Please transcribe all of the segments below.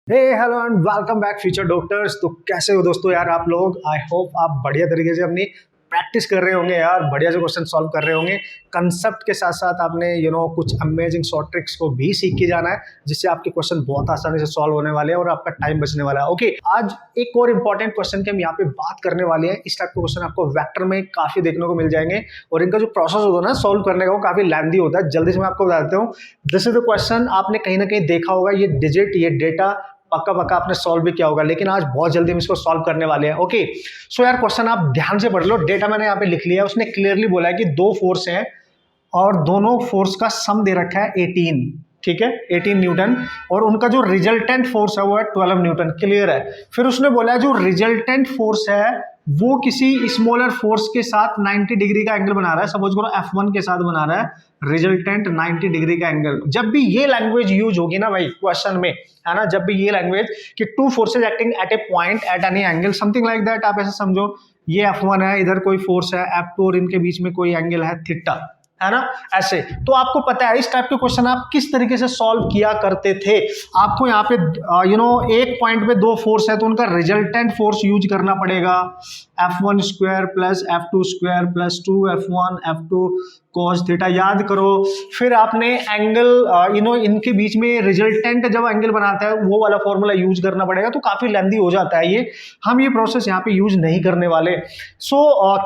Hey hello and welcome back future doctors. तो कैसे हो दोस्तों यार आप लोग। आई होप आप बढ़िया तरीके से अपनी प्रैक्टिस कर रहे होंगे यार, बढ़िया से क्वेश्चन सॉल्व कर रहे होंगे। कंसेप्ट के साथ साथ आपने कुछ अमेजिंग शॉर्ट ट्रिक्स को भी सीख के जाना है, जिससे आपके क्वेश्चन बहुत आसानी से सॉल्व होने वाले हैं और आपका टाइम बचने वाला है। ओके, आज एक और इंपॉर्टेंट क्वेश्चन की हम यहाँ पे बात करने वाले हैं। इस टाइप के क्वेश्चन आपको वेक्टर में काफी देखने को मिल जाएंगे और इनका जो प्रोसेस होता है ना सॉल्व करने का, वो काफी लेंथी होता है। जल्दी से मैं आपको बता देता हूँ। दिस इज द क्वेश्चन, आपने कहीं ना कहीं देखा होगा, ये डिजिट, ये डेटा पक्का पक्का आपने सॉल्व भी किया होगा, लेकिन आज बहुत जल्दी हम इसको सॉल्व करने वाले हैं। ओके, सो यार क्वेश्चन आप ध्यान से पढ़ लो। डेटा मैंने यहाँ पे लिख लिया है। उसने क्लियरली बोला है कि दो फोर्स हैं और दोनों फोर्स का सम दे रखा है 18, ठीक है, 18 न्यूटन, और उनका जो रिजल्टेंट फोर्स है वो है 12 न्यूटन। क्लियर है। फिर उसने बोला है जो रिजल्टेंट फोर्स है वो किसी स्मॉलर फोर्स के साथ 90 डिग्री का एंगल बना रहा है। सपोज करो F1 के साथ बना रहा है रिजल्टेंट 90 डिग्री का एंगल। जब भी ये लैंग्वेज यूज होगी ना भाई क्वेश्चन में, है ना, जब भी ये लैंग्वेज कि two forces acting at A point at any angle, something like that, आप ऐसे समझो ये F1 है, इधर कोई फोर्स है F2 और इनके बीच में कोई एंगल है थीटा, है ना, ऐसे। तो आपको पता है इस टाइप के क्वेश्चन आप किस तरीके से सॉल्व किया करते थे। आपको यहाँ पे एक पॉइंट पे दो फोर्स है तो उनका रिजल्टेंट फोर्स यूज करना पड़ेगा, F1 square plus F2 square plus 2F1 F2 cos theta, याद करो। फिर आपने एंगल इनके बीच में रिजल्टेंट जब एंगल बनाता है वो वाला फॉर्मूला यूज करना पड़ेगा। तो काफी लेंथी हो जाता है ये, हम ये प्रोसेस यहाँ पे यूज नहीं करने वाले।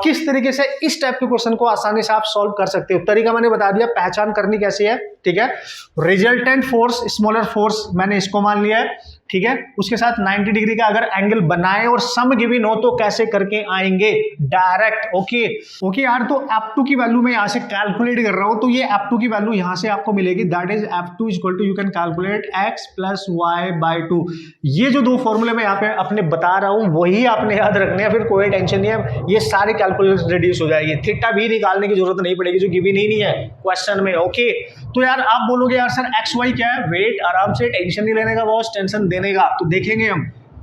किस तरीके से इस टाइप के क्वेश्चन को आसानी से आप सॉल्व कर सकते हो, तरीका मैंने बता दिया। पहचान करनी कैसी है, ठीक है। रिजल्टेंट फोर्स, स्मॉलर फोर्स मैंने इसको मान लिया है, ठीक है। उसके साथ 90 डिग्री का अगर एंगल बनाए और सम गिवन हो तो कैसे करके आएंगे, डायरेक्ट। ओके यार, तो F2 की वैल्यू मैं यहाँ से कैलकुलेट कर रहा हूं, तो ये F2 की वैल्यू यहाँ से आपको मिलेगी, that is F2 equal to, you can calculate x plus Y by 2। ये जो दो फॉर्मूले मैं यहाँ पे अपने बता रहा हूँ वही आपने याद रखने हैं, फिर कोई टेंशन नहीं है, ये सारी कैलकुलेशन रिड्यूस हो जाएगी। थीटा भी निकालने की जरूरत नहीं पड़ेगी जो गिवन ही नहीं है क्वेश्चन में। ओके, तो यार आप बोलोगे यार सर एक्स वाई क्या है, वेट, आराम से, टेंशन नहीं लेने का बॉस, टेंशन देने का तो देखेंगे हम।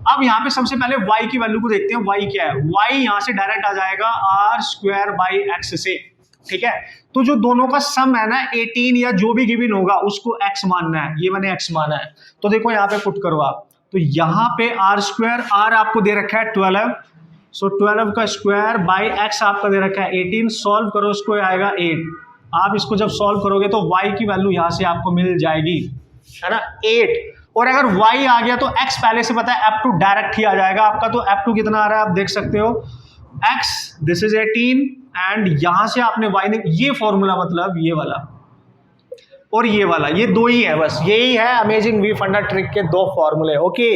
अब यहाँ पे सबसे पहले y की वैल्यू को देखते हैं। y क्या है, y यहाँ से डायरेक्ट आ जाएगा r स्क्वायर बाई x से, ठीक है। तो जो दोनों का सम है ना 18 या जो भी गिवन होगा उसको x मानना है, ये मैंने x माना है। तो देखो यहाँ पे पुट करो आप, तो यहाँ पे r स्क्वायर, r आपको दे रखा है 12, सो 12 का स्क्वायर बाई x आपका दे रखा है 18, सॉल्व करो उसको आएगा 8। आप इसको जब सॉल्व करोगे तो y की वैल्यू यहाँ से आपको मिल जाएगी, है ना, 8। और अगर y आ गया तो x पहले से पता है F2 डायरेक्ट ही आ जाएगा आपका। तो F2 कितना आ रहा है आप देख सकते हो, x दिस इज 18 एंड यहां से आपने y ने, ये फॉर्मूला मतलब ये वाला और ये वाला, ये दो ही है, बस यही है अमेजिंग वी फंडा ट्रिक के दो फॉर्मूले। ओके,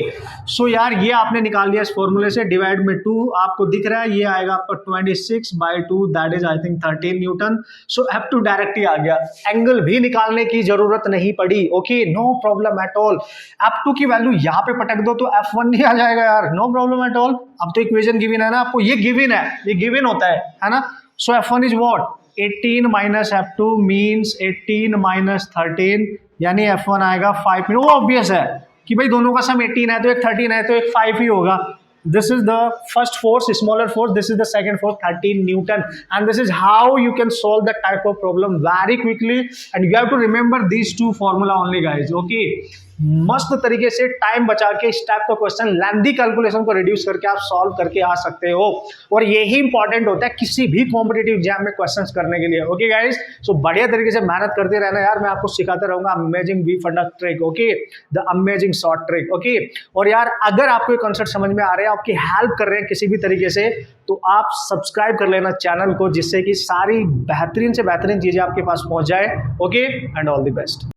सो यार ये आपने निकाल लिया इस फॉर्मूले से, डिवाइड में 2 आपको दिख रहा है, ये आएगा आपका 26 by 2, that is I think 13 newton. So F2 direct ही आ गया, एंगल भी निकालने की जरूरत नहीं पड़ी। Okay, no problem at all. F2 की वैल्यू यहाँ पे पटक दो तो F1 नहीं आ जाएगा यार, नो प्रॉब्लम एट ऑल। अब तो इक्वेशन गिवन है ना आपको, ये गिवन है, ये गिवन होता है ना। सो F1 is what, 18 minus F2 means 18 minus 13, यानी F1 आएगा 5। वो ऑब्वियस है कि भाई दोनों का सम 18 है तो एक 13 है तो एक 5 ही होगा। This is the first force, smaller force, this is the second force, 13 newton, and this is how you can solve that type of problem very quickly, and you have to remember these two formula only guys. Okay, मस्त तरीके से time बचा के इस type का question, lengthy calculation को reduce करके आप सॉल्व करके आ सकते हो, और यही इंपॉर्टेंट होता है किसी भी कॉम्पिटिटिव एग्जाम में क्वेश्चंस करने के लिए। ओके गाइस, सो बढ़िया तरीके से मेहनत करते रहना यार, मैं आपको सिखाता रहूंगा अमेजिंग वी फंडा trick, okay, the amazing short trick. Okay, और यार अगर आपको ये कॉन्सेप्ट समझ में आ रहे हैं, आपकी हेल्प कर रहे हैं किसी भी तरीके से, तो आप सब्सक्राइब कर लेना चैनल को, जिससे कि सारी बेहतरीन से बेहतरीन चीजें आपके पास पहुंच जाए। Okay, and all the best.